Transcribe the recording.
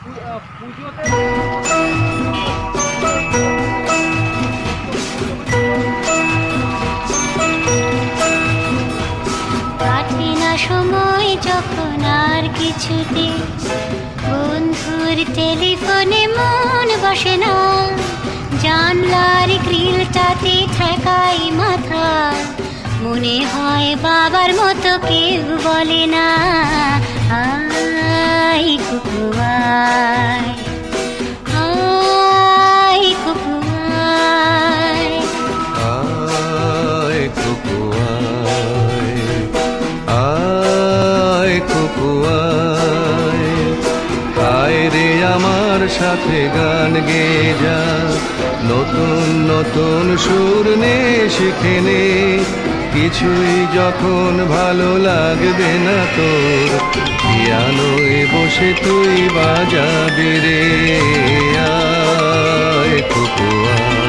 পুজোতে কাটে না সময় যখন আর কিছুতে, বন্ধুর টেলিফোনে মন বসে না, জানলার গ্রিলটাতে ঠেকাই মাথা, মনে হয় বাবার মতো কেউ বলে না, আয় কুকু আয়, আয় কুকু আয়। আয় কুকু আয়, আয় কুকু আয়, আয় রে আমার সাথে গান গেয়ে যা, নতুন নতুন সুর নে শিখে নে, কিছুই যখন ভালো লাগবে না তোর, পিয়ানোয় বসে তুই বাজাবি রে, আয় কুকু আয়।